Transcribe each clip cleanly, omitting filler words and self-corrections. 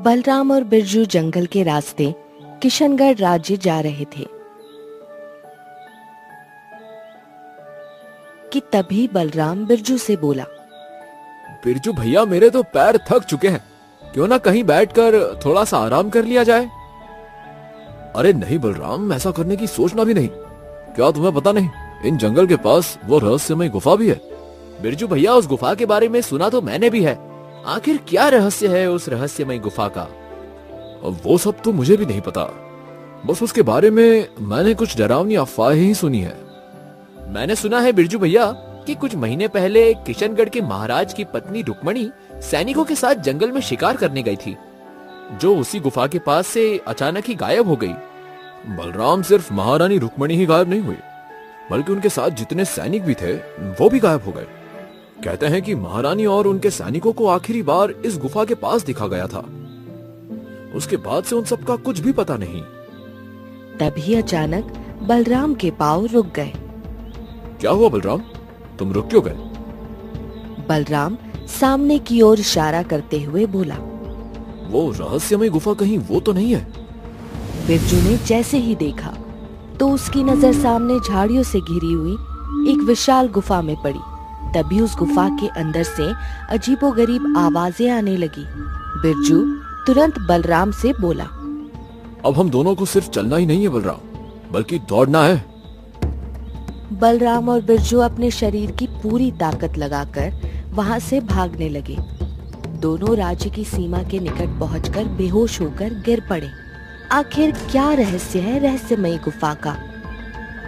बलराम और बिरजू जंगल के रास्ते किशनगढ़ राज्य जा रहे थे कि तभी बलराम बिरजू से बोला, बिरजू भैया मेरे तो पैर थक चुके हैं, क्यों ना कहीं बैठकर थोड़ा सा आराम कर लिया जाए। अरे नहीं बलराम, ऐसा करने की सोचना भी नहीं। क्या तुम्हें पता नहीं, इन जंगल के पास वो रहस्यमय गुफा भी है। बिरजू भैया उस गुफा के बारे में सुना तो मैंने भी है। आखिर क्या रहस्य है उस रहस्यमय गुफा का? वो सब तो मुझे भी नहीं पता, बस उसके बारे में मैंने कुछ डरावनी अफवाहें ही सुनी है। मैंने सुना है बिरजू भैया कि कुछ महीने पहले किशनगढ़ के महाराज की पत्नी रुक्मणी सैनिकों के साथ जंगल में शिकार करने गई थी, जो उसी गुफा के पास से अचानक ही गायब हो गई। बलराम, सिर्फ महारानी रुक्मणी ही गायब नहीं हुई, बल्कि उनके साथ जितने सैनिक भी थे वो भी गायब हो गए। कहते हैं कि महारानी और उनके सैनिकों को आखिरी बार इस गुफा के पास दिखा गया था। उसके बाद से उन सबका कुछ भी पता नहीं। तभी अचानक बलराम के पांव रुक गए। क्या हुआ बलराम, तुम रुक क्यों गए? बलराम सामने की ओर इशारा करते हुए बोला, वो रहस्यमय गुफा कहीं वो तो नहीं है? बिरजू ने जैसे ही देखा तो उसकी नजर सामने झाड़ियों से घिरी हुई एक विशाल गुफा में पड़ी। तभी उस गुफा के अंदर से अजीबोगरीब आवाजें आने लगी। बिरजू तुरंत बलराम से बोला, अब हम दोनों को सिर्फ चलना ही नहीं है बलराम, बल्कि दौड़ना है। बलराम और बिरजू अपने शरीर की पूरी ताकत लगाकर वहां से भागने लगे। दोनों राज्य की सीमा के निकट पहुंचकर बेहोश होकर गिर पड़े। आखिर क्या रहस्य है रहस्यमयी गुफा का,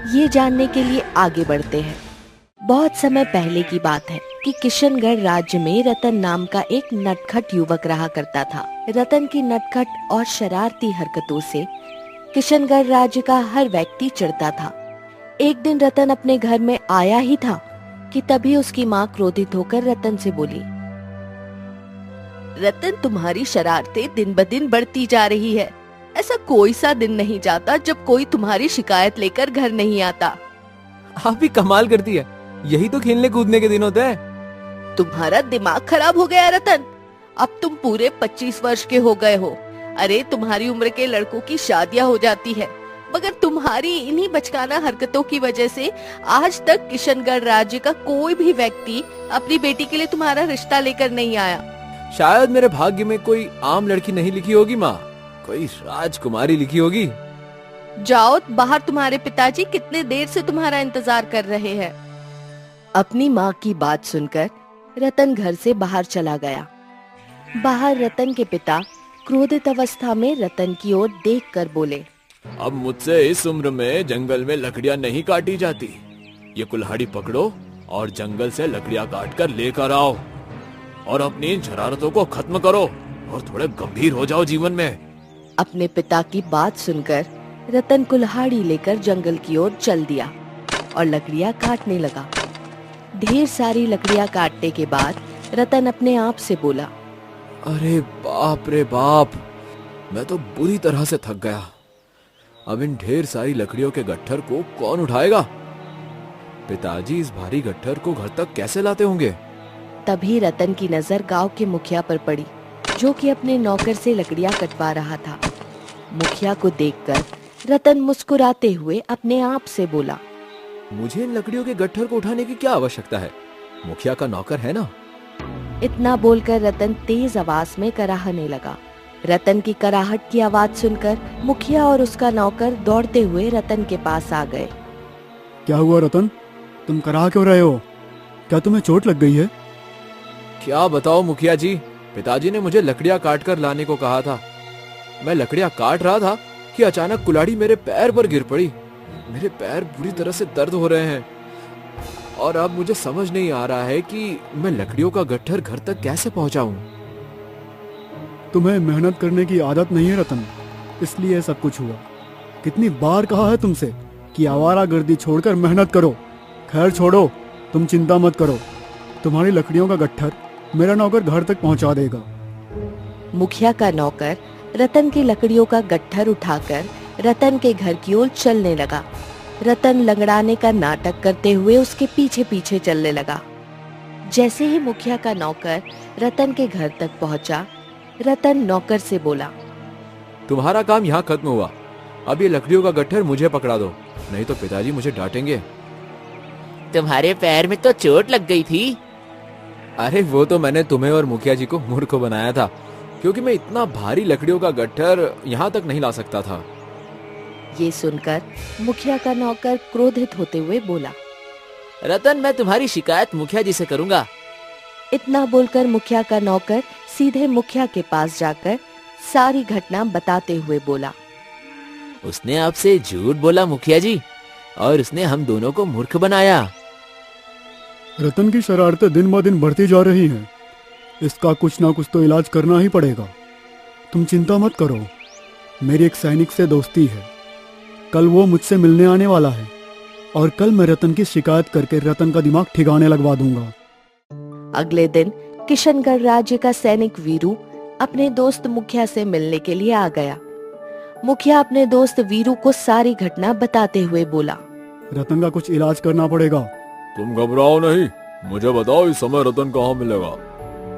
ये जानने के लिए आगे बढ़ते हैं। बहुत समय पहले की बात है कि किशनगढ़ राज्य में रतन नाम का एक नटखट युवक रहा करता था। रतन की नटखट और शरारती हरकतों से किशनगढ़ राज्य का हर व्यक्ति चिढ़ता था। एक दिन रतन अपने घर में आया ही था कि तभी उसकी माँ क्रोधित होकर रतन से बोली, रतन, तुम्हारी शरारतें दिन ब दिन बढ़ती जा रही है। ऐसा कोई सा दिन नहीं जाता जब कोई तुम्हारी शिकायत लेकर घर नहीं आता। आप भी कमाल करती है, यही तो खेलने कूदने के दिन होते हैं। तुम्हारा दिमाग खराब हो गया रतन, अब तुम पूरे 25 वर्ष के हो गए हो। अरे तुम्हारी उम्र के लड़कों की शादियां हो जाती है, मगर तुम्हारी इन्हीं बचकाना हरकतों की वजह से आज तक किशनगढ़ राज्य का कोई भी व्यक्ति अपनी बेटी के लिए तुम्हारा रिश्ता लेकर नहीं आया। शायद मेरे भाग्य में कोई आम लड़की नहीं लिखी होगी माँ, कोई राजकुमारी लिखी होगी। जाओ बाहर, तुम्हारे पिताजी कितने देर से तुम्हारा इंतजार कर रहे हैं। अपनी माँ की बात सुनकर रतन घर से बाहर चला गया। बाहर रतन के पिता क्रोधित अवस्था में रतन की ओर देखकर बोले, अब मुझसे इस उम्र में जंगल में लकड़ियां नहीं काटी जाती। ये कुल्हाड़ी पकड़ो और जंगल से लकड़ियां काट कर लेकर आओ और अपनी इन शरारतों को खत्म करो और थोड़े गंभीर हो जाओ जीवन में। अपने पिता की बात सुनकर रतन कुल्हाड़ी लेकर जंगल की ओर चल दिया और लकड़ियां काटने लगा। ढेर सारी लकड़ियां काटने के बाद रतन अपने आप से बोला, अरे बाप रे बाप, मैं तो बुरी तरह से थक गया। अब इन ढेर सारी लकड़ियों के गट्ठर को कौन उठाएगा? पिताजी इस भारी गट्ठर को घर तक कैसे लाते होंगे? तभी रतन की नजर गांव के मुखिया पर पड़ी, जो कि अपने नौकर से लकड़ियां कटवा रहा था। मुखिया को देखकर रतन मुस्कुराते हुए अपने आप से बोला, मुझे इन लकड़ियों के गट्ठर को उठाने की क्या आवश्यकता है? मुखिया का नौकर है ना। इतना बोलकर रतन तेज आवाज में कराहने लगा। रतन की कराहट की आवाज सुनकर मुखिया और उसका नौकर दौड़ते हुए रतन के पास आ गए। क्या हुआ रतन, तुम कराह क्यों रहे हो? क्या तुम्हें चोट लग गई है? क्या बताओ मुखिया जी, पिताजी ने मुझे लकड़ियां काट कर लाने को कहा था। मैं लकड़ियां काट रहा था कि अचानक कुल्हाड़ी मेरे पैर पर गिर पड़ी। मेरे पैर बुरी तरह से दर्द हो रहे हैं और अब मुझे समझ नहीं आ रहा है कि मैं लकड़ियों का गट्ठर घर तक कैसे पहुंचाऊं। तुम्हें मेहनत करने की आदत नहीं है रतन, इसलिए सब कुछ हुआ। कितनी बार कहा है तुमसे कि आवारागर्दी छोड़कर मेहनत करो। खैर छोड़ो, तुम चिंता मत करो, तुम्हारी लकड़ियों का गट्ठर मेरा नौकर घर तक पहुंचा देगा। मुखिया का नौकर रतन की लकड़ियों का गट्ठर उठाकर रतन के घर की ओर चलने लगा। रतन लंगड़ाने का नाटक करते हुए उसके पीछे पीछे चलने लगा। जैसे ही मुखिया का नौकर रतन के घर तक पहुंचा, रतन नौकर से बोला। तुम्हारा काम यहाँ खत्म हुआ। अब ये लकड़ियों का गट्ठर मुझे पकड़ा दो, नहीं तो पिताजी मुझे डांटेंगे। तुम्हारे पैर में तो चोट लग गई थी। अरे वो तो मैंने तुम्हें और मुखिया जी को मूर्ख बनाया था, क्योंकि मैं इतना भारी लकड़ियों का गट्ठर यहाँ तक नहीं ला सकता था। ये सुनकर मुखिया का नौकर क्रोधित होते हुए बोला। रतन, मैं तुम्हारी शिकायत मुखिया जी से करूंगा। इतना बोलकर मुखिया का नौकर सीधे मुखिया के पास जाकर सारी घटना बताते हुए बोला। उसने आपसे झूठ बोला मुखिया जी, और उसने हम दोनों को मूर्ख बनाया। रतन की शरारतें दिन ब दिन बढ़ती जा रही हैं। इसका कुछ ना कुछ तो इलाज करना ही पड़ेगा। तुम चिंता मत करो, मेरी एक सैनिक से दोस्ती है। कल वो मुझसे मिलने आने वाला है और कल मैं रतन की शिकायत करके रतन का दिमाग ठिकाने लगवा दूंगा। अगले दिन किशनगढ़ राज्य का सैनिक वीरू अपने दोस्त मुखिया से मिलने के लिए आ गया। मुखिया अपने दोस्त वीरू को सारी घटना बताते हुए बोला। रतन का कुछ इलाज करना पड़ेगा। तुम घबराओ नहीं, मुझे बताओ इस समय रतन कहाँ मिलेगा।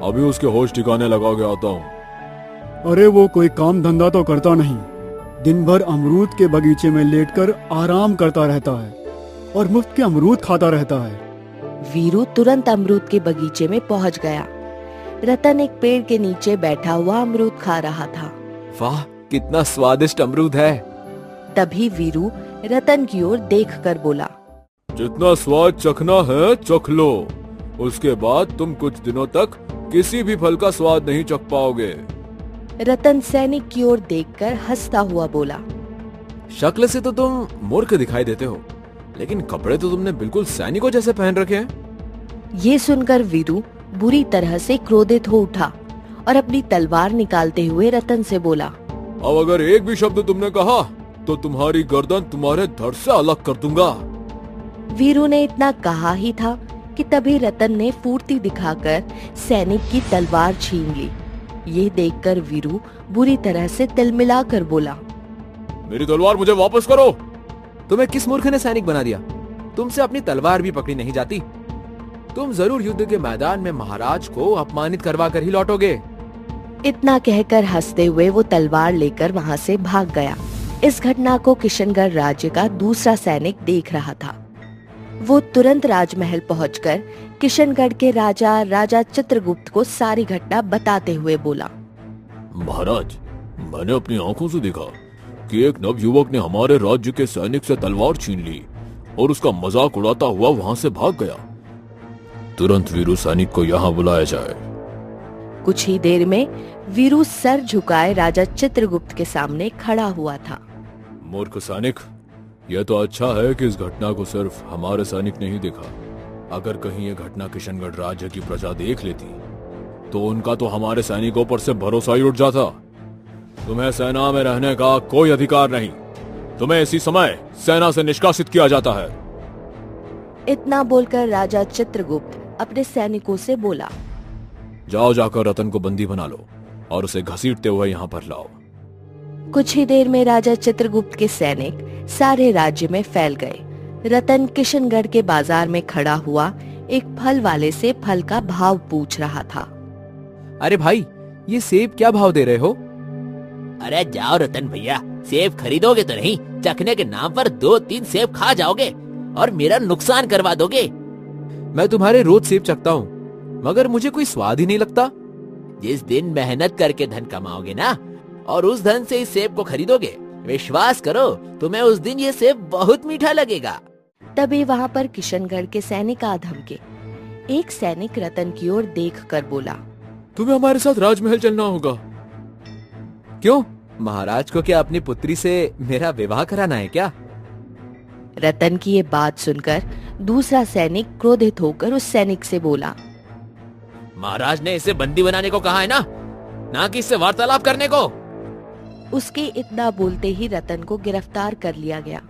अभी उसके होश ठिकाने लगा के आता हूँ। अरे वो कोई काम धंधा तो करता नहीं, दिन भर अमरूद के बगीचे में लेटकर आराम करता रहता है और मुफ्त के अमरूद खाता रहता है। वीरू तुरंत अमरूद के बगीचे में पहुंच गया। रतन एक पेड़ के नीचे बैठा हुआ अमरूद खा रहा था। वाह, कितना स्वादिष्ट अमरूद है। तभी वीरू रतन की ओर देखकर बोला। जितना स्वाद चखना है चख लो, उसके बाद तुम कुछ दिनों तक किसी भी फल का स्वाद नहीं चख पाओगे। रतन सैनिक की ओर देखकर हंसता हुआ बोला। शक्ल से तो तुम मूर्ख दिखाई देते हो, लेकिन कपड़े तो तुमने बिल्कुल सैनिकों जैसे पहन रखे हैं। ये सुनकर वीरू बुरी तरह से क्रोधित हो उठा और अपनी तलवार निकालते हुए रतन से बोला। अब अगर एक भी शब्द तुमने कहा तो तुम्हारी गर्दन तुम्हारे धड़ से अलग कर दूंगा। वीरू ने इतना कहा ही था कि तभी रतन ने फुर्ती दिखाकर सैनिक की तलवार छीन ली। ये देखकर वीरू बुरी तरह से तिलमिलाकर बोला। मेरी तलवार मुझे वापस करो। तुम्हें किस मूर्ख ने सैनिक बना दिया? तुमसे अपनी तलवार भी पकड़ी नहीं जाती। तुम जरूर युद्ध के मैदान में महाराज को अपमानित करवा कर ही लौटोगे। इतना कहकर हंसते हुए वो तलवार लेकर वहाँ से भाग गया। इस घटना को किशनगढ़ राज्य का दूसरा सैनिक देख रहा था। वो तुरंत राजमहल पहुंचकर किशनगढ़ के राजा चित्रगुप्त को सारी घटना बताते हुए बोला। महाराज, मैंने अपनी आंखों से देखा कि एक नवयुवक ने हमारे राज्य के सैनिक से तलवार छीन ली और उसका मजाक उड़ाता हुआ वहां से भाग गया। तुरंत वीरू सैनिक को यहाँ बुलाया जाए। कुछ ही देर में वीरू सर झुकाए राजा चित्रगुप्त के सामने खड़ा हुआ था। मूर्ख सैनिक, यह तो अच्छा है कि इस घटना को सिर्फ हमारे सैनिक नहीं देखा। अगर कहीं यह घटना किशनगढ़ राज्य की प्रजा देख लेती तो उनका तो हमारे सैनिकों पर से भरोसा ही उठ जाता। तुम्हें सेना में रहने का कोई अधिकार नहीं। तुम्हें इसी समय सेना से निष्कासित किया जाता है। इतना बोलकर राजा चित्रगुप्त अपने सैनिकों से बोला। जाओ, जाकर रतन को बंदी बना लो और उसे घसीटते हुए यहाँ पर लाओ। कुछ ही देर में राजा चित्रगुप्त के सैनिक सारे राज्य में फैल गए। रतन किशनगढ़ के बाजार में खड़ा हुआ एक फल वाले से फल का भाव पूछ रहा था। अरे भाई, ये सेब क्या भाव दे रहे हो? अरे जाओ रतन भैया, सेब खरीदोगे तो नहीं, चखने के नाम पर 2-3 सेब खा जाओगे और मेरा नुकसान करवा दोगे। मैं तुम्हारे रोज सेब चखता हूँ, मगर मुझे कोई स्वाद ही नहीं लगता। जिस दिन मेहनत करके धन कमाओगे ना और उस धन से इस सेब को खरीदोगे, विश्वास करो तुम्हें उस दिन ये सेब बहुत मीठा लगेगा। तभी वहाँ पर किशनगढ़ के सैनिक आ धमके। एक सैनिक रतन की ओर देखकर बोला। तुम्हें हमारे साथ राजमहल चलना होगा। क्यों? महाराज को क्या अपनी पुत्री से मेरा विवाह कराना है क्या? रतन की ये बात सुनकर दूसरा सैनिक क्रोधित होकर उस सैनिक से बोला। महाराज ने इसे बंदी बनाने को कहा है ना कि इससे वार्तालाप करने को। उसके इतना बोलते ही रतन को गिरफ्तार कर लिया गया।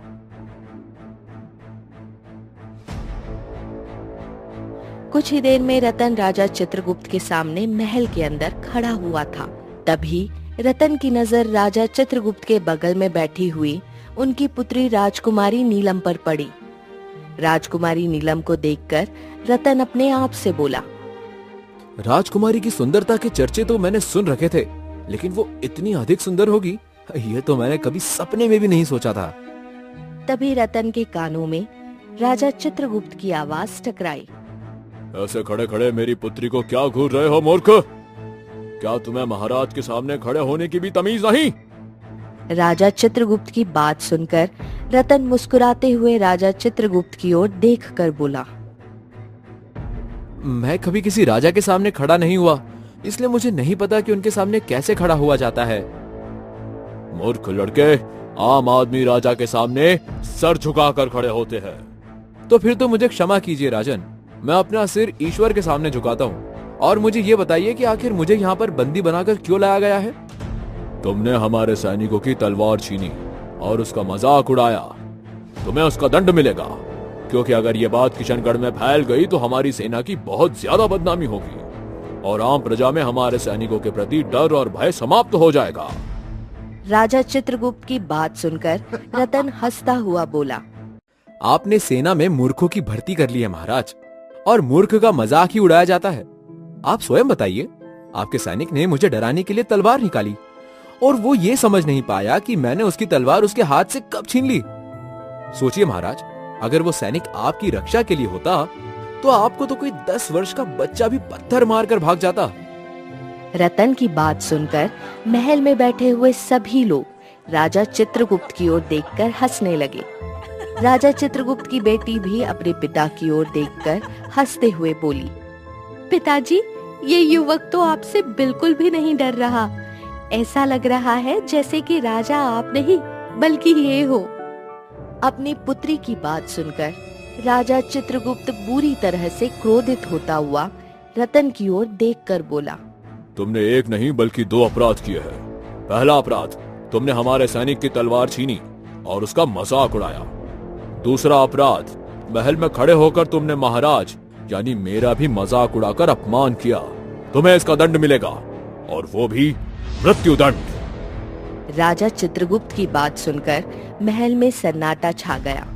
कुछ ही देर में रतन राजा चित्रगुप्त के सामने महल के अंदर खड़ा हुआ था। तभी रतन की नजर राजा चित्रगुप्त के बगल में बैठी हुई उनकी पुत्री राजकुमारी नीलम पर पड़ी। राजकुमारी नीलम को देखकर रतन अपने आप से बोला। राजकुमारी की सुंदरता के चर्चे तो मैंने सुन रखे थे, लेकिन वो इतनी अधिक सुंदर होगी, ये तो मैंने कभी सपने में भी नहीं सोचा था। तभी रतन के कानों में राजा चित्रगुप्त की आवाज टकराई। ऐसे खड़े खड़े मेरी पुत्री को क्या घूर रहे हो मूर्ख? क्या तुम्हें महाराज के सामने खड़े होने की भी तमीज नहीं? राजा चित्रगुप्त की बात सुनकर रतन मुस्कुराते हुए राजा चित्रगुप्त की ओर देखकर बोला, मैं कभी किसी राजा के सामने खड़ा नहीं हुआ, इसलिए मुझे नहीं पता कि उनके सामने कैसे खड़ा हुआ जाता है। मूर्ख लड़के, आम आदमी राजा के सामने सर झुकाकर खड़े होते हैं। तो फिर तो मुझे क्षमा कीजिए राजन, मैं अपना सिर ईश्वर के सामने झुकाता हूँ। और मुझे ये बताइए कि आखिर मुझे यहाँ पर बंदी बनाकर क्यों लाया गया है? तुमने हमारे सैनिकों की तलवार छीनी और उसका मजाक उड़ाया। तुम्हें उसका दंड मिलेगा, क्योंकि अगर ये बात किशनगढ़ में फैल गई तो हमारी सेना की बहुत ज्यादा बदनामी होगी और आम प्रजा में हमारे सैनिकों के प्रति डर और भय समाप्त हो जाएगा। राजा चित्रगुप्त की बात सुनकर रतन हंसता हुआ बोला, आपने सेना में मूर्खों की भर्ती कर ली है महाराज, और मूर्ख का मजाक ही उड़ाया जाता है। आप स्वयं बताइए, आपके सैनिक ने मुझे डराने के लिए तलवार निकाली और वो ये समझ नहीं पाया कि मैंने उसकी तलवार उसके हाथ से कब छीन ली। सोचिए महाराज, अगर वो सैनिक आपकी रक्षा के लिए होता तो आपको तो कोई 10 वर्ष का बच्चा भी पत्थर मारकर भाग जाता। रतन की बात सुनकर महल में बैठे हुए सभी लोग राजा चित्रगुप्त की ओर देखकर हंसने लगे। राजा चित्रगुप्त की बेटी भी अपने पिता की ओर देखकर हंसते हुए बोली, पिताजी, ये युवक तो आपसे बिल्कुल भी नहीं डर रहा। ऐसा लग रहा है जैसे कि राजा आप नहीं बल्कि ये हो। अपनी पुत्री की बात सुनकर राजा चित्रगुप्त बुरी तरह से क्रोधित होता हुआ रतन की ओर देखकर बोला, तुमने एक नहीं बल्कि 2 अपराध किए हैं। पहला अपराध, तुमने हमारे सैनिक की तलवार छीनी और उसका मजाक उड़ाया। दूसरा अपराध, महल में खड़े होकर तुमने महाराज यानी मेरा भी मजाक उड़ाकर अपमान किया। तुम्हें इसका दंड मिलेगा, और वो भी मृत्यु दंड। राजा चित्रगुप्त की बात सुनकर महल में सन्नाटा छा गया।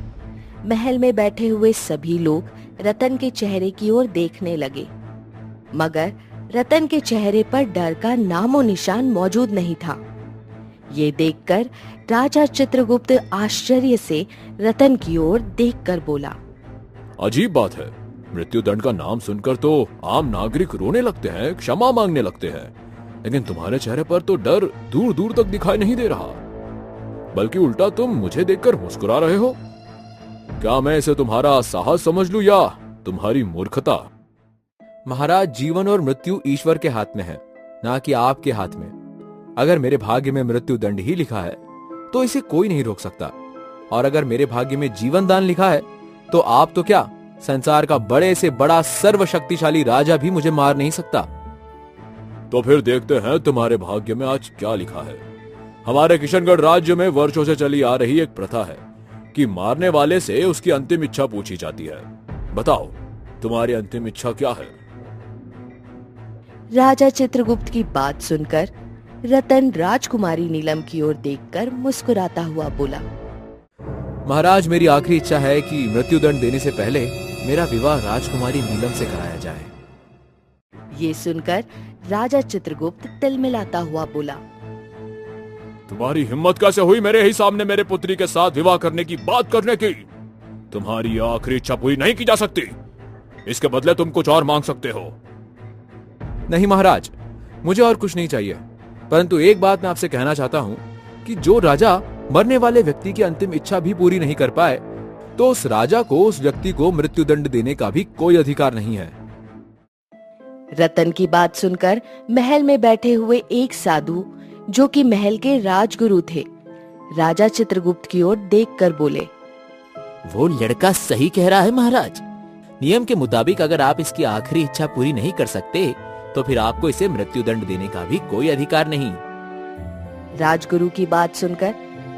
महल में बैठे हुए सभी लोग रतन के चेहरे की ओर देखने लगे, मगर रतन के चेहरे पर डर का नामो निशान मौजूद नहीं था। ये देखकर राजा चित्रगुप्त आश्चर्य से रतन की ओर देखकर बोला, अजीब बात है, मृत्यु दंड का नाम सुनकर तो आम नागरिक रोने लगते हैं, क्षमा मांगने लगते हैं, लेकिन तुम्हारे चेहरे पर तो डर दूर दूर तक दिखाई नहीं दे रहा, बल्कि उल्टा तुम मुझे देखकर मुस्कुरा रहे हो। क्या मैं इसे तुम्हारा साहस समझ लूं या तुम्हारी मूर्खता? महाराज, जीवन और मृत्यु ईश्वर के हाथ में है, ना कि आपके हाथ में। अगर मेरे भाग्य में मृत्यु दंड ही लिखा है तो इसे कोई नहीं रोक सकता, और अगर मेरे भाग्य में जीवन दान लिखा है तो आप तो क्या, संसार का बड़े से बड़ा सर्वशक्तिशाली राजा भी मुझे मार नहीं सकता। तो फिर देखते हैं तुम्हारे भाग्य में आज क्या लिखा है। हमारे किशनगढ़ राज्य में वर्षों से चली आ रही एक प्रथा है कि मारने वाले से उसकी अंतिम इच्छा पूछी जाती है। बताओ, तुम्हारी अंतिम इच्छा क्या है? राजा चित्रगुप्त की बात सुनकर रतन राजकुमारी नीलम की ओर देखकर मुस्कुराता हुआ बोला, महाराज, मेरी आखिरी इच्छा है कि मृत्युदंड देने से पहले मेरा विवाह राजकुमारी नीलम से कराया जाए। ये सुनकर राजा चित्रगुप्त तिलमिलाता हुआ बोला, तुम्हारी हिम्मत कैसे हुई मेरे ही सामने मेरे पुत्री के साथ विवाह करने की बात करने की? तुम्हारी आखिरी इच्छा पूरी नहीं की जा सकती, इसके बदले तुम कुछ और मांग सकते हो। नहीं महाराज, मुझे और कुछ नहीं चाहिए, परंतु एक बात मैं आपसे कहना चाहता हूँ कि जो राजा मरने वाले व्यक्ति की अंतिम इच्छा भी पूरी नहीं कर पाए, तो उस राजा को उस व्यक्ति को मृत्युदंड देने का भी कोई अधिकार नहीं है। रतन की बात सुनकर महल में बैठे हुए एक साधु, जो कि महल के राजगुरु थे, राजा चित्रगुप्त की ओर देखकर बोले, वो लड़का सही कह रहा है महाराज। नियम के मुताबिक अगर आप इसकी आखिरी इच्छा पूरी नहीं कर सकते तो फिर आपको इसे मृत्युदंड देने का भी कोई अधिकार नहीं। राजगुरु की बात सुनकर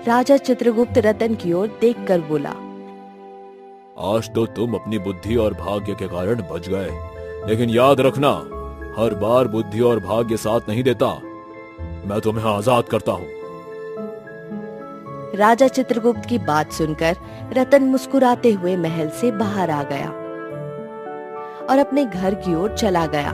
राजा चित्रगुप्त रतन की ओर देखकर बोला, आज तो तुम अपनी बुद्धि और भाग्य के कारण बच गए, लेकिन याद रखना, हर बार बुद्धि और भाग्य साथ नहीं देता। मैं तुम्हें आजाद करता हूँ। राजा चित्रगुप्त की बात सुनकर रतन मुस्कुराते हुए महल से बाहर आ गया और अपने घर की ओर चला गया।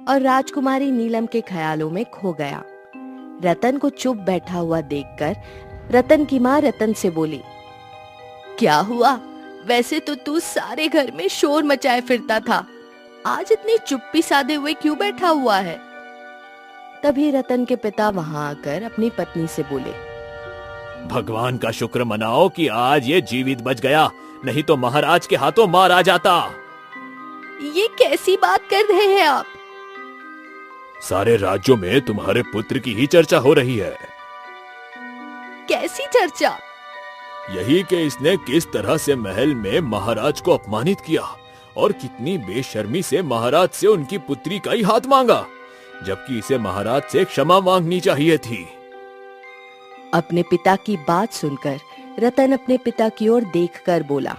और राजकुमारी नीलम के ख्यालों में खो गया। रतन को चुप बैठा हुआ देखकर रतन की माँ रतन से बोली, क्या हुआ? वैसे तो तू सारे घर में शोर मचाए फिरता था, आज इतनी चुप्पी साधे हुए क्यों बैठा हुआ है? तभी रतन के पिता वहां आकर अपनी पत्नी से बोले, भगवान का शुक्र मनाओ कि आज ये जीवित बच गया, नहीं तो महाराज के हाथों मारा जाता। ये कैसी बात कर रहे हैं आप? सारे राज्यों में तुम्हारे पुत्र की ही चर्चा हो रही है। कैसी चर्चा? यही कि इसने किस तरह से महल में महाराज को अपमानित किया और कितनी बेशर्मी से महाराज से उनकी पुत्री का ही हाथ मांगा, जबकि इसे महाराज से क्षमा मांगनी चाहिए थी। अपने पिता की बात सुनकर रतन अपने पिता की ओर देखकर बोला,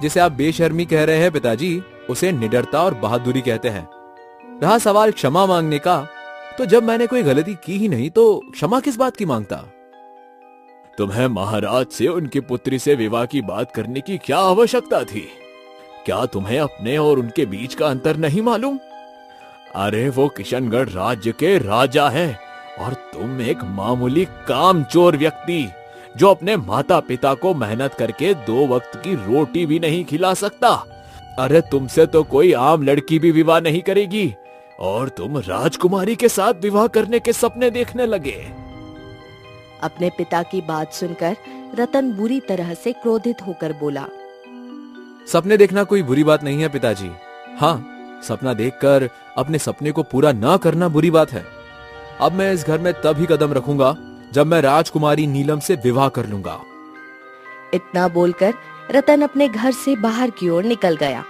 जिसे आप बेशर्मी कह रहे हैं पिताजी, उसे निडरता और बहादुरी कहते हैं। रहा सवाल क्षमा मांगने का, तो जब मैंने कोई गलती की ही नहीं तो क्षमा किस बात की मांगता? तुम्हें महाराज से उनकी पुत्री से विवाह की बात करने की क्या आवश्यकता थी? क्या तुम्हें अपने और उनके बीच का अंतर नहीं मालूम? अरे वो किशनगढ़ राज्य के राजा हैं और तुम एक मामूली कामचोर व्यक्ति जो अपने माता पिता को मेहनत करके 2 वक्त की रोटी भी नहीं खिला सकता। अरे तुमसे तो कोई आम लड़की भी विवाह नहीं करेगी और तुम राजकुमारी के साथ विवाह करने के सपने देखने लगे। अपने पिता की बात सुनकर रतन बुरी तरह से क्रोधित होकर बोला, सपने देखना कोई बुरी बात नहीं है पिताजी। हाँ, सपना देखकर अपने सपने को पूरा ना करना बुरी बात है। अब मैं इस घर में तभी कदम रखूंगा जब मैं राजकुमारी नीलम से विवाह कर लूंगा। इतना बोलकर रतन अपने घर से बाहर की ओर निकल गया।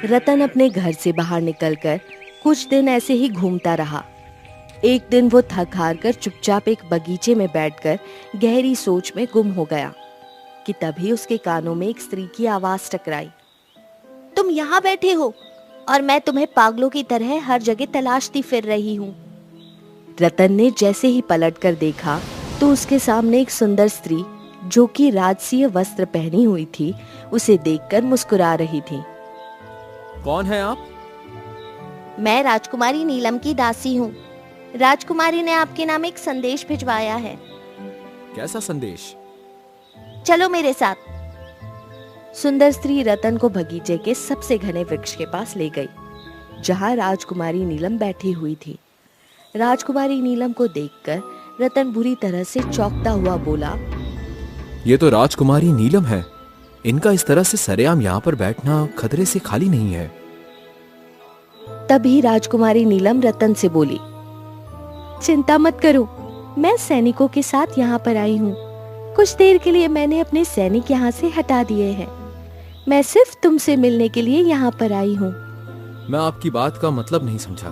रतन अपने घर से बाहर निकलकर कुछ दिन ऐसे ही घूमता रहा। एक दिन वो थक हार कर चुपचाप एक बगीचे में बैठकर गहरी सोच में गुम हो गया कि तभी उसके कानों में एक स्त्री की आवाज टकराई, तुम यहाँ बैठे हो और मैं तुम्हें पागलों की तरह हर जगह तलाशती फिर रही हूँ। रतन ने जैसे ही पलटकर देखा तो उसके सामने एक सुंदर स्त्री जो कि राजसीय वस्त्र पहनी हुई थी, उसे देखकर मुस्कुरा रही थी। कौन है आप? मैं राजकुमारी नीलम की दासी हूँ। राजकुमारी ने आपके नाम एक संदेश भिजवाया है। कैसा संदेश? चलो मेरे साथ। सुंदर स्त्री रतन को बगीचे के सबसे घने वृक्ष के पास ले गई, जहाँ राजकुमारी नीलम बैठी हुई थी। राजकुमारी नीलम को देखकर रतन बुरी तरह से चौंकता हुआ बोला, ये तो राजकुमारी नीलम है। इनका इस तरह से सरेआम यहाँ पर बैठना खतरे से खाली नहीं है। तभी राजकुमारी नीलम रतन से बोली, चिंता मत करो, मैं सैनिकों के साथ यहाँ पर आई हूँ। कुछ देर के लिए मैंने अपने सैनिक यहाँ से हटा दिए हैं। मैं सिर्फ तुमसे मिलने के लिए यहाँ पर आई हूँ। मैं आपकी बात का मतलब नहीं समझा।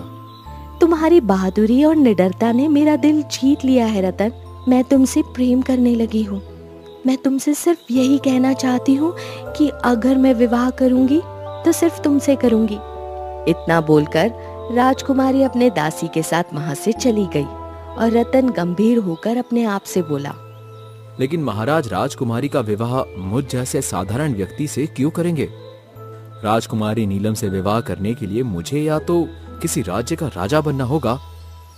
तुम्हारी बहादुरी और निडरता ने मेरा दिल जीत लिया है रतन। मैं तुमसे प्रेम करने लगी हूँ। मैं तुमसे सिर्फ यही कहना चाहती हूँ कि अगर मैं विवाह करूंगी तो सिर्फ तुमसे करूंगी। इतना बोलकर राजकुमारी अपने दासी के साथ वहां से चली गई और रतन गंभीर होकर अपने आप से बोला, लेकिन महाराज राजकुमारी का विवाह मुझ जैसे साधारण व्यक्ति से क्यों करेंगे? राजकुमारी नीलम से विवाह करने के लिए मुझे या तो किसी राज्य का राजा बनना होगा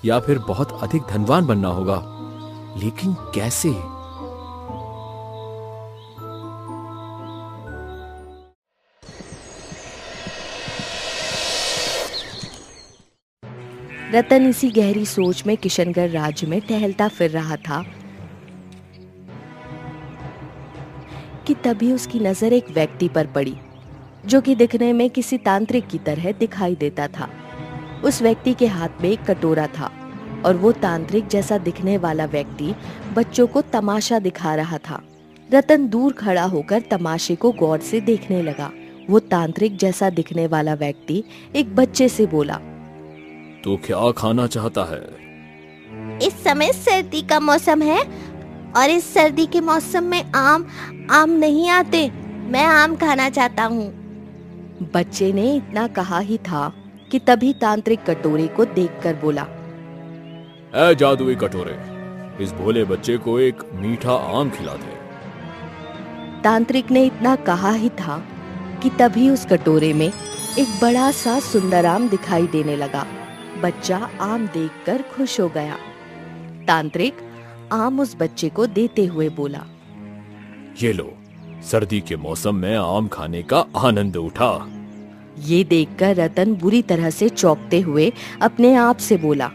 या फिर बहुत अधिक धनवान बनना होगा, लेकिन कैसे? रतन इसी गहरी सोच में किशनगढ़ राज्य में टहलता फिर रहा था कि तभी उसकी नजर एक व्यक्ति पर पड़ी जो कि दिखने में किसी तांत्रिक की तरह दिखाई देता था। उस व्यक्ति के हाथ में एक कटोरा था और वो तांत्रिक जैसा दिखने वाला व्यक्ति बच्चों को तमाशा दिखा रहा था। रतन दूर खड़ा होकर तमाशे को गौर से देखने लगा। वो तांत्रिक जैसा दिखने वाला व्यक्ति एक बच्चे से बोला, तू क्या खाना चाहता है? इस समय सर्दी का मौसम है और इस सर्दी के मौसम में आम नहीं आते। मैं आम खाना चाहता हूँ। बच्चे ने इतना कहा ही था कि तभी तांत्रिक कटोरे को देखकर बोला, ऐ जादुई कटोरे, इस भोले बच्चे को एक मीठा आम खिला दे। तांत्रिक ने इतना कहा ही था कि तभी उस कटोरे में एक बड़ा सा सुंदर आम दिखाई देने लगा। बच्चा आम देखकर खुश हो गया। तांत्रिक आम उस बच्चे को देते हुए बोला, ये लो, सर्दी के मौसम में आम खाने का आनंद उठा। ये देखकर रतन बुरी तरह से चौंकते हुए अपने आप से बोला,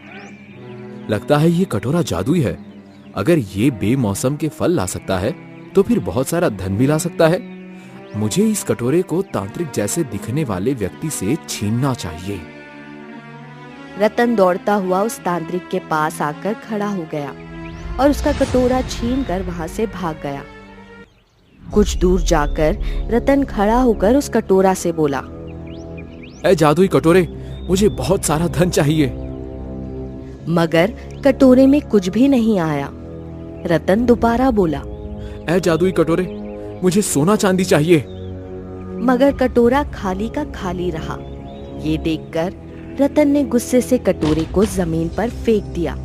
लगता है ये कटोरा जादुई है। अगर ये बेमौसम के फल ला सकता है तो फिर बहुत सारा धन भी ला सकता है। मुझे इस कटोरे को तांत्रिक जैसे दिखने वाले व्यक्ति से छीनना चाहिए। रतन दौड़ता हुआ उस तांत्रिक के पास आकर खड़ा हो गया और उसका कटोरा छीनकर वहां से भाग गया। कुछ दूर जाकर रतन खड़ा होकर उस कटोरा से बोला, ए जादुई कटोरे, मुझे बहुत सारा धन चाहिए। मगर कटोरे में कुछ भी नहीं आया। रतन दोबारा बोला, ए जादुई कटोरे, मुझे सोना चांदी चाहिए। मगर कटोरा खाली का खाली रहा। ये देखकर रतन ने गुस्से से कटोरे को जमीन पर फेंक दिया।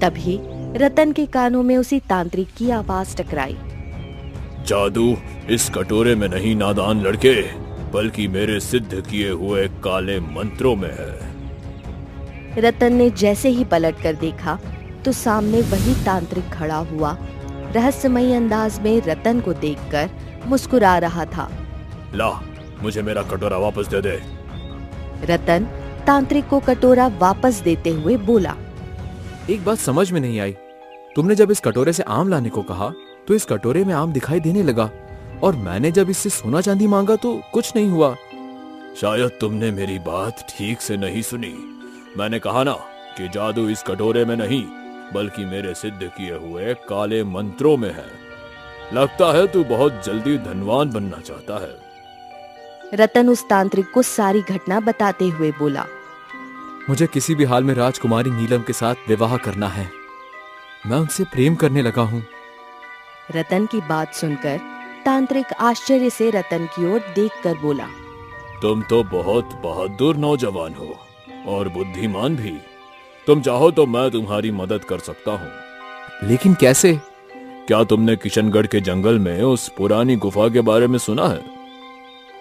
तभी रतन के कानों में उसी तांत्रिक की आवाज टकराई, जादू इस कटोरे में नहीं नादान लड़के, बल्कि मेरे सिद्ध किए हुए काले मंत्रों में है। रतन ने जैसे ही पलट कर देखा तो सामने वही तांत्रिक खड़ा हुआ रहस्यमयी अंदाज में रतन को देखकर मुस्कुरा रहा था। ला, मुझे मेरा कटोरा वापस दे दे। रतन तांत्रिक को कटोरा वापस देते हुए बोला, एक बात समझ में नहीं आई। तुमने जब इस कटोरे से आम लाने को कहा तो इस कटोरे में आम दिखाई देने लगा, और मैंने जब इससे सोना चांदी मांगा तो कुछ नहीं हुआ। शायद तुमने मेरी बात ठीक से नहीं सुनी। मैंने कहा ना कि जादू इस कटोरे में नहीं, बल्कि मेरे सिद्ध किए हुए काले मंत्रों में है। लगता है तू बहुत जल्दी धनवान बनना चाहता है। रतन उस तांत्रिक को सारी घटना बताते हुए बोला, मुझे किसी भी हाल में राजकुमारी नीलम के साथ विवाह करना है। मैं उनसे प्रेम करने लगा हूँ। रतन की बात सुनकर तांत्रिक आश्चर्य से रतन की ओर देखकर बोला, तुम तो बहुत बहादुर नौजवान हो और बुद्धिमान भी। तुम चाहो तो मैं तुम्हारी मदद कर सकता हूँ। लेकिन कैसे? क्या तुमने किशनगढ़ के जंगल में उस पुरानी गुफा के बारे में सुना है?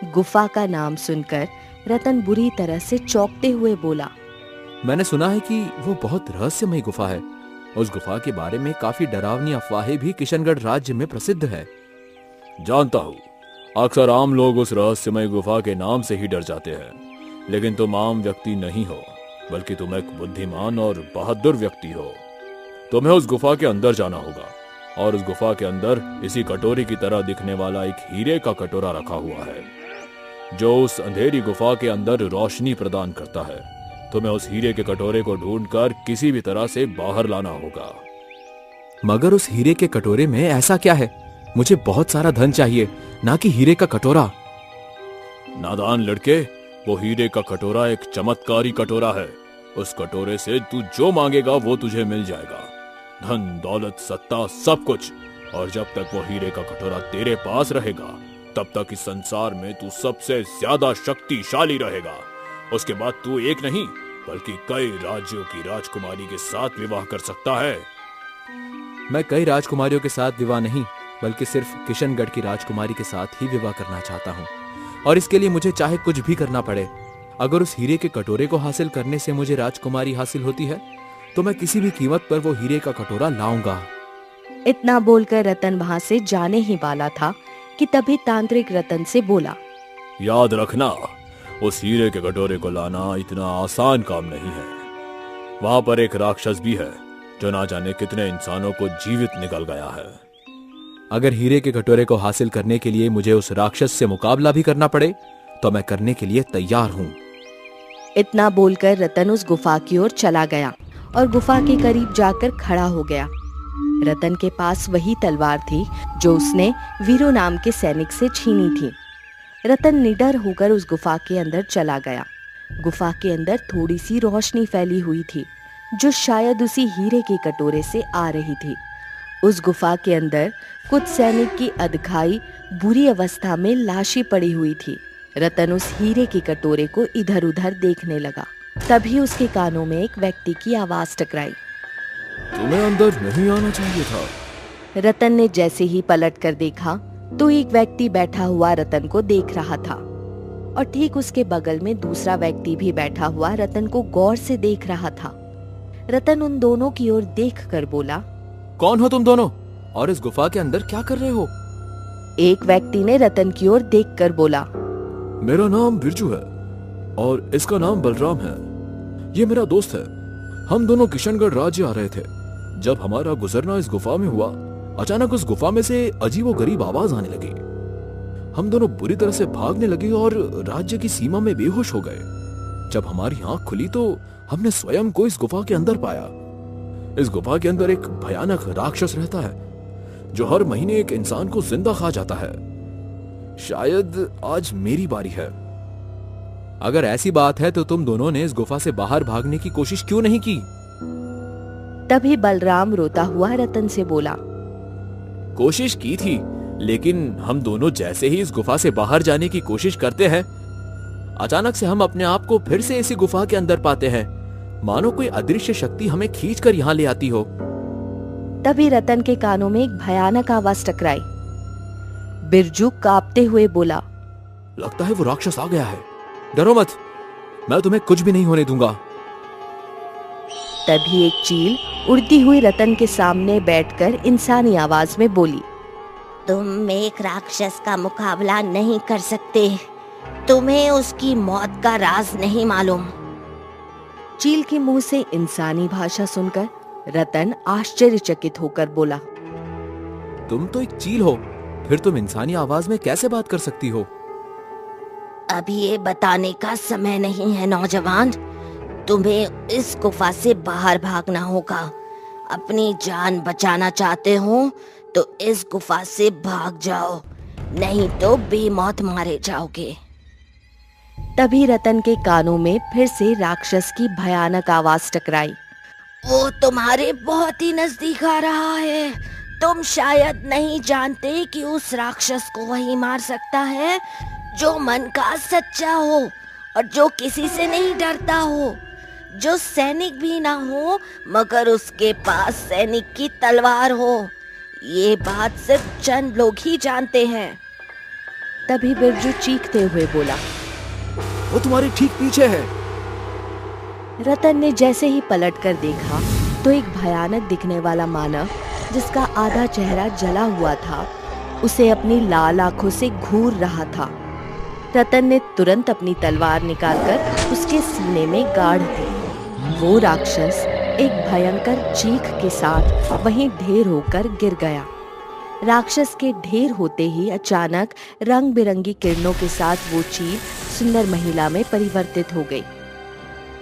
गुफा का नाम सुनकर रतन बुरी तरह से चौंकते हुए बोला, मैंने सुना है कि वो बहुत रहस्यमयी गुफा है। उस गुफा के बारे में काफी डरावनी अफवाहें भी किशनगढ़ राज्य में प्रसिद्ध है। जानता हूँ, अक्सर आम लोग उस रहस्यमय गुफा के नाम से ही डर जाते हैं, लेकिन तुम आम व्यक्ति नहीं हो, बल्कि तुम एक बुद्धिमान और बहादुर व्यक्ति हो। तुम्हें उस गुफा के अंदर जाना होगा, और उस गुफा के अंदर इसी कटोरी की तरह दिखने वाला एक हीरे का कटोरा रखा हुआ है, जो उस अंधेरी गुफा के अंदर रोशनी प्रदान करता है। तुम्हें उस हीरे के कटोरे को ढूंढकर किसी भी तरह से बाहर लाना होगा। मगर उस हीरे के कटोरे में ऐसा क्या है? मुझे बहुत सारा धन चाहिए, ना कि हीरे का कटोरा। नादान लड़के, वो हीरे का कटोरा एक चमत्कारी कटोरा है। उस कटोरे से तू जो मांगेगा वो तुझे मिल जाएगा, धन दौलत सत्ता सब कुछ। और जब तक वो हीरे का कटोरा तेरे पास रहेगा, तब तक इस संसार में तू सबसे ज्यादा शक्तिशाली रहेगा। उसके बाद तू एक नहीं बल्कि कई राज्यों की राजकुमारी के साथ विवाह कर सकता है। मैं कई राजकुमारियों के साथ विवाह नहीं, बल्कि सिर्फ किशनगढ़ की राजकुमारी के साथ ही विवाह करना चाहता हूँ, और इसके लिए मुझे चाहे कुछ भी करना पड़े। अगर उस हीरे के कटोरे को हासिल करने से मुझे राजकुमारी हासिल होती है, तो मैं किसी भी कीमत पर वो हीरे का कटोरा लाऊंगा। इतना बोलकर रतन वहां से जाने ही वाला था कि तभी तांत्रिक रतन से बोला, याद रखना, उस हीरे के कटोरे को लाना इतना आसान काम नहीं है। वहां पर एक राक्षस भी है, जो ना जाने कितने इंसानों को जीवित निकल गया है। अगर हीरे के कटोरे को हासिल करने के लिए मुझे उस राक्षस से मुकाबला भी करना पड़े, तो मैं करने के लिए तैयार हूँ। इतना बोलकर रतन उस गुफा की ओर चला गया और गुफा के करीब जाकर खड़ा हो गया। रतन के पास वही तलवार थी जो उसने वीरू नाम के सैनिक से छीनी थी। रतन निडर होकर उस गुफा के अंदर चला गया। गुफा के अंदर थोड़ी सी रोशनी फैली हुई थी, जो शायद उसी हीरे के कटोरे से आ रही थी। उस गुफा के अंदर कुछ सैनिक की अधखाई बुरी अवस्था में लाशें पड़ी हुई थी। रतन उस हीरे के कटोरे को इधर उधर देखने लगा। तभी उसके कानों में एक व्यक्ति की आवाज टकराई, तुम्हें अंदर नहीं आना चाहिए था। रतन ने जैसे ही पलट कर देखा तो एक व्यक्ति बैठा हुआ रतन को देख रहा था और ठीक उसके बगल में दूसरा व्यक्ति भी बैठा हुआ रतन को गौर से देख रहा था। रतन उन दोनों की ओर देखकर बोला, कौन हो तुम दोनों और इस गुफा के अंदर क्या कर रहे हो? एक व्यक्ति ने रतन की ओर देखकर बोला, मेरा नाम बिरजू है और इसका नाम बलराम है। ये मेरा दोस्त है। हम दोनों किशनगढ़ राज्य आ रहे थे। जब हमारा गुजरना इस गुफा में हुआ, अचानक उस गुफा में से अजीबोगरीब आवाज आने लगी। हम दोनों बुरी तरह से भागने लगे और राज्य की सीमा में बेहोश हो गए। जब हमारी आंख खुली तो हमने स्वयं को इस गुफा के अंदर पाया। इस गुफा के अंदर एक भयानक राक्षस रहता है जो हर महीने एक इंसान को जिंदा खा जाता है। शायद आज मेरी बारी है। अगर ऐसी बात है तो तुम दोनों ने इस गुफा से बाहर भागने की कोशिश क्यों नहीं की? तभी बलराम रोता हुआ रतन से बोला, कोशिश की थी, लेकिन हम दोनों जैसे ही इस गुफा से बाहर जाने की कोशिश करते हैं, अचानक से हम अपने आप को फिर से इसी गुफा के अंदर पाते हैं, मानो कोई अदृश्य शक्ति हमें खींचकर यहाँ ले आती हो। तभी रतन के कानों में एक भयानक आवाज टकराई। बिरजू कांपते हुए बोला, लगता है वो राक्षस आ गया है। डरो मत, मैं तुम्हें कुछ भी नहीं होने दूंगा। तभी एक चील उड़ती हुई रतन के सामने बैठकर इंसानी आवाज में बोली, तुम एक राक्षस का मुकाबला नहीं कर सकते। तुम्हें उसकी मौत का राज नहीं मालूम। चील के मुंह से इंसानी भाषा सुनकर रतन आश्चर्यचकित होकर बोला, तुम तो एक चील हो, फिर तुम इंसानी आवाज में कैसे बात कर सकती हो? अभी ये बताने का समय नहीं है नौजवान। तुम्हें इस गुफा से बाहर भागना होगा। अपनी जान बचाना चाहते हो तो इस गुफा से भाग जाओ, नहीं तो बेमौत मारे जाओगे। तभी रतन के कानों में फिर से राक्षस की भयानक आवाज टकराई, वो तुम्हारे बहुत ही नजदीक आ रहा है। तुम शायद नहीं जानते कि उस राक्षस को वही मार सकता है जो मन का सच्चा हो और जो किसी से नहीं डरता हो, जो सैनिक भी ना हो मगर उसके पास सैनिक की तलवार हो। ये बात सिर्फ चंद लोग ही जानते हैं। तभी बिरजू चीखते हुए बोला, वो तुम्हारे ठीक पीछे है। रतन ने जैसे ही पलटकर देखा तो एक भयानक दिखने वाला मानव, जिसका आधा चेहरा जला हुआ था, उसे अपनी लाल आंखों से घूर रहा था। रतन ने तुरंत अपनी तलवार निकालकर उसके सीने में गाड़ दी। वो राक्षस एक भयंकर चीख के साथ वहीं ढेर होकर गिर गया। राक्षस के ढेर होते ही अचानक रंग बिरंगी किरणों के साथ वो चील सुंदर महिला में परिवर्तित हो गई।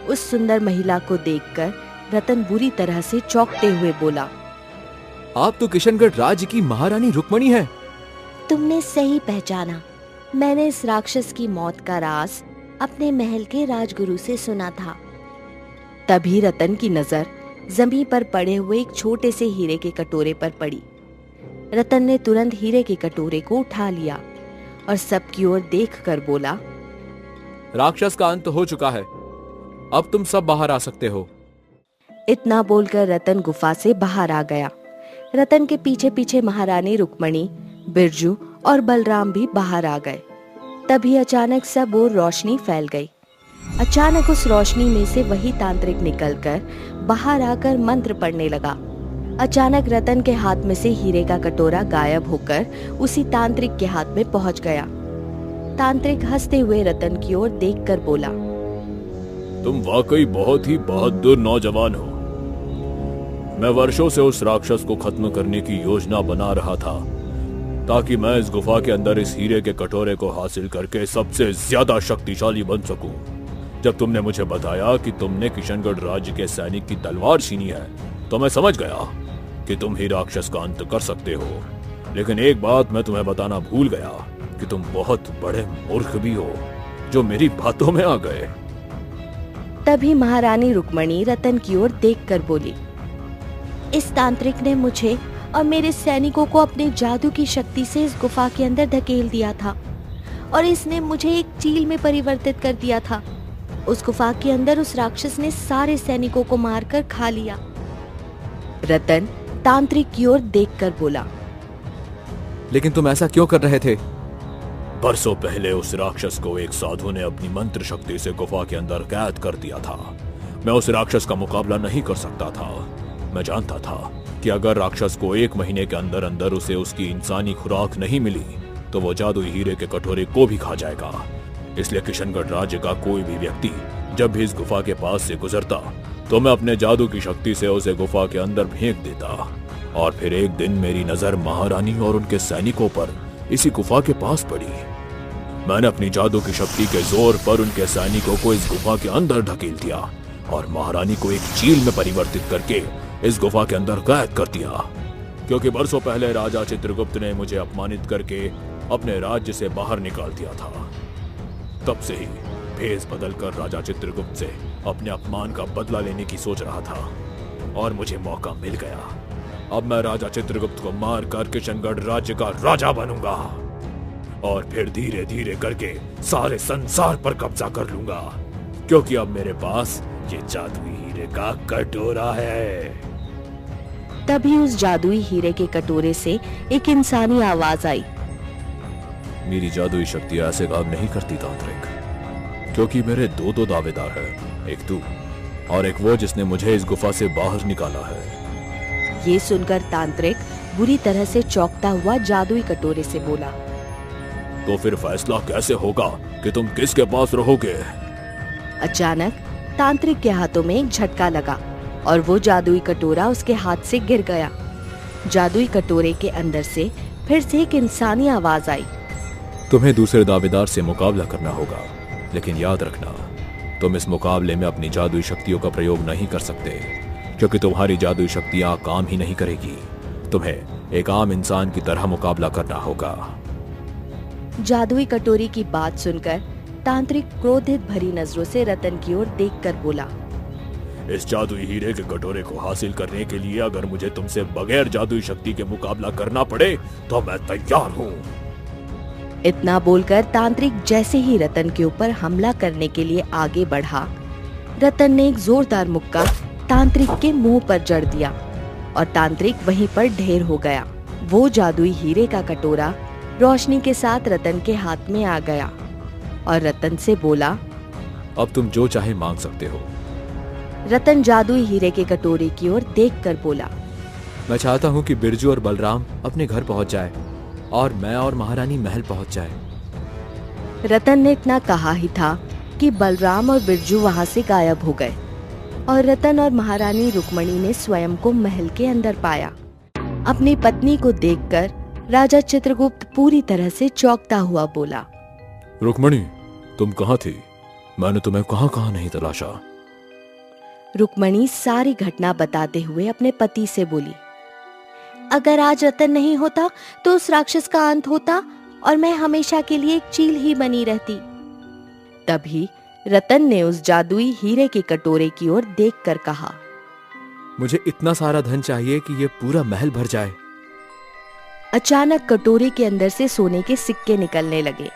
उस सुंदर महिला को देखकर रतन बुरी तरह से चौंकते हुए बोला, आप तो किशनगढ़ राज्य की महारानी रुक्मणी हैं। तुमने सही पहचाना। मैंने इस राक्षस की मौत का राज अपने महल के राजगुरु से सुना था। तभी रतन की नजर जमीन पर पड़े हुए एक छोटे से हीरे के कटोरे पर पड़ी। रतन ने तुरंत हीरे के कटोरे को उठा लिया और सबकी ओर देखकर बोला, राक्षस का अंत हो चुका है, अब तुम सब बाहर आ सकते हो। इतना बोलकर रतन गुफा से बाहर आ गया। रतन के पीछे पीछे महारानी रुक्मणी, बिरजू और बलराम भी बाहर आ गए। तभी अचानक सब ओर रोशनी फैल गई। अचानक उस रोशनी में से वही तांत्रिक निकलकर बाहर आकर मंत्र पढ़ने लगा। अचानक रतन के हाथ में से हीरे का कटोरा गायब होकर उसी तांत्रिक के हाथ में पहुंच गया। तांत्रिक हंसते हुए रतन की ओर देखकर बोला, तुम वाकई बहुत ही बहादुर नौजवान हो। मैं वर्षों से उस राक्षस को खत्म करने की योजना बना रहा था ताकि मैं इस गुफा के अंदर इस हीरे के कटोरे को हासिल करके सबसे ज्यादा शक्तिशाली बन सकूं। जब तुमने मुझे बताया कि तुमने किशनगढ़ राज्य के सैनिक की तलवार छीनी है तो मैं समझ गया कि तुम ही राक्षस का अंत कर सकते हो। लेकिन एक बात मैं तुम्हें बताना भूल गया कि तुम बहुत बड़े मूर्ख भी हो जो मेरी बातों में आ गए। तभी महारानी रुक्मणी रतन की ओर देखकर बोली, इस तांत्रिक ने मुझे और मेरे सैनिकों को अपने जादू की शक्ति से इस गुफा के अंदर धकेल दिया था और इसने मुझे एक चील में परिवर्तित कर दिया था। उस गुफा के अंदर उस राक्षस ने सारे सैनिकों को मारकर खा लिया। रतन तांत्रिक की ओर देखकर बोला, लेकिन तुम ऐसा क्यों कर रहे थे? बरसों पहले उस राक्षस को एक साधु ने अपनी मंत्र शक्ति से गुफा के अंदर कैद कर दिया था। मैं उस राक्षस का मुकाबला नहीं कर सकता था। मैं जानता था कि अगर राक्षस को 1 महीने के अंदर अंदर उसे उसकी इंसानी खुराक नहीं मिली तो वो जादुई हीरे के कटोरे को भी खा जाएगा। इसलिए किशनगढ़ राज्य का कोई भी व्यक्ति जब भी इस गुफा के पास से गुजरता तो मैं अपने जादू की शक्ति से उसे गुफा के अंदर फेंक देता। और फिर एक दिन मेरी नजर महारानी और उनके सैनिकों पर इसी गुफा के पास पड़ी। मैंने अपनी जादू की शक्ति के जोर पर उनके सैनिकों को इस गुफा के अंदर ढकेल दिया और महारानी को एक चील में परिवर्तित करके इस गुफा के अंदर कैद कर दिया। क्योंकि बरसों पहले राजा चित्रगुप्त ने मुझे अपमानित करके अपने राज्य से बाहर निकाल दिया था। तब से ही भेष बदलकर राजा चित्रगुप्त से अपने अपमान का बदला लेने की सोच रहा था और मुझे मौका मिल गया। अब मैं राजा चित्रगुप्त को मारकर किशनगढ़ राज्य का राजा बनूंगा और फिर धीरे धीरे करके सारे संसार पर कब्जा कर लूंगा, क्योंकि अब मेरे पास ये जादुई हीरे का कटोरा है। तभी उस जादुई हीरे के कटोरे से एक इंसानी आवाज आई। मेरी जादुई शक्ति ऐसे काम नहीं करती तांत्रिक, क्योंकि मेरे दो दावेदार हैं, एक तू और एक वो जिसने मुझे इस गुफा से बाहर निकाला है। ये सुनकर तांत्रिक बुरी तरह से चौंकता हुआ जादुई कटोरे से बोला, तो फिर फैसला कैसे होगा कि तुम किसके पास रहोगे? अचानक तांत्रिक के हाथों में एक झटका लगा और वो जादुई कटोरा उसके हाथ से गिर गया। जादुई कटोरे के अंदर से फिर से एक इंसानी आवाज आई। तुम्हें दूसरे दावेदार से मुकाबला करना होगा, लेकिन याद रखना तुम इस मुकाबले में अपनी जादुई शक्तियों का प्रयोग नहीं कर सकते, क्योंकि तुम्हारी जादुई शक्तियां काम ही नहीं करेगी। तुम्हें एक आम इंसान की तरह मुकाबला करना होगा। जादुई कटोरी की बात सुनकर तांत्रिक क्रोधित भरी नजरों से रतन की ओर देखकर बोला, इस जादुई हीरे के कटोरे को हासिल करने के लिए अगर मुझे तुमसे बगैर जादुई शक्ति के मुकाबला करना पड़े तो मैं तैयार हूँ। इतना बोलकर तांत्रिक जैसे ही रतन के ऊपर हमला करने के लिए आगे बढ़ा, रतन ने एक जोरदार मुक्का तांत्रिक के मुंह पर जड़ दिया और तांत्रिक वहीं पर ढेर हो गया। वो जादुई हीरे का कटोरा रोशनी के साथ रतन के हाथ में आ गया और रतन से बोला, अब तुम जो चाहे मांग सकते हो। रतन जादुई हीरे के कटोरे की ओर देखकर बोला, मैं चाहता हूँ कि बिरजू और बलराम अपने घर पहुँच जाए और मैं और महारानी महल पहुँच जाए। रतन ने इतना कहा ही था कि बलराम और बिरजू वहाँ से गायब हो गए और रतन और महारानी रुक्मणी ने स्वयं को महल के अंदर पाया। अपनी पत्नी को देखकर राजा चित्रगुप्त पूरी तरह से चौंकता हुआ बोला, रुक्मणी, तुम कहाँ थी? मैंने तुम्हें कहाँ कहाँ नहीं तलाशा। रुक्मणी सारी घटना बताते हुए अपने पति से बोली, अगर आज रतन नहीं होता तो उस राक्षस का अंत होता और मैं हमेशा के लिए एक चील ही बनी रहती। तभी रतन ने उस जादुई हीरे के कटोरे की ओर देखकर कहा, मुझे इतना सारा धन चाहिए कि ये पूरा महल भर जाए। अचानक कटोरे के अंदर से सोने के सिक्के निकलने लगे।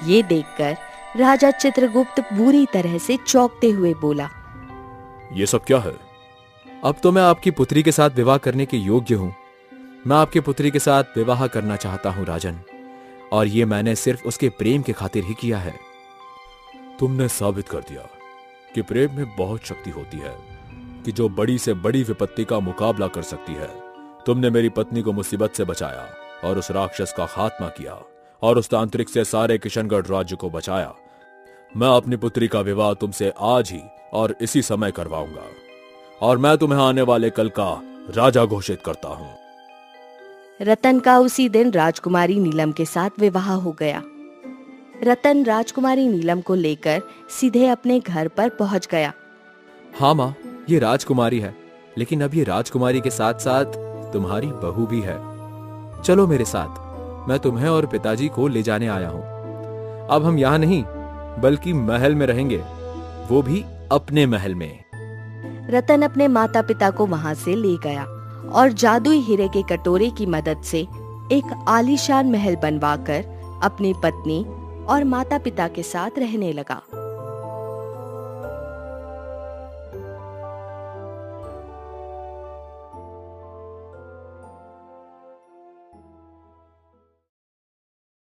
ये देखकर राजा चित्रगुप्त बुरी तरह से चौंकते हुए बोला, ये सब क्या है? अब तो मैं आपकी पुत्री के साथ विवाह करने के योग्य हूँ। मैं आपकी पुत्री के साथ विवाह करना चाहता हूँ राजन, और ये मैंने सिर्फ उसके प्रेम के खातिर ही किया है। तुमने साबित कर दिया कि प्रेम में बहुत शक्ति होती है, कि जो बड़ी से बड़ी विपत्ति का मुकाबला कर सकती है। तुमने मेरी पत्नी को मुसीबत से बचाया और उस राक्षस का खात्मा किया और उस तांत्रिक से सारे किशनगढ़ राज्य को बचाया। मैं अपनी पुत्री का विवाह तुमसे आज ही और इसी समय करवाऊंगा और मैं तुम्हें आने वाले कल का राजा घोषित करता हूँ। रतन का उसी दिन राजकुमारी नीलम के साथ विवाह हो गया। रतन राजकुमारी नीलम को लेकर सीधे अपने घर पर पहुंच गया। हाँ माँ, ये राजकुमारी है, लेकिन अब ये राजकुमारी के साथ साथ तुम्हारी बहू भी है। चलो मेरे साथ, मैं तुम्हें और पिताजी को ले जाने आया हूँ। अब हम यहाँ नहीं बल्कि महल में रहेंगे, वो भी अपने महल में। रतन अपने माता पिता को वहाँ से ले गया और जादुई हीरे के कटोरे की मदद से एक आलीशान महल बनवाकर अपनी पत्नी और माता पिता के साथ रहने लगा।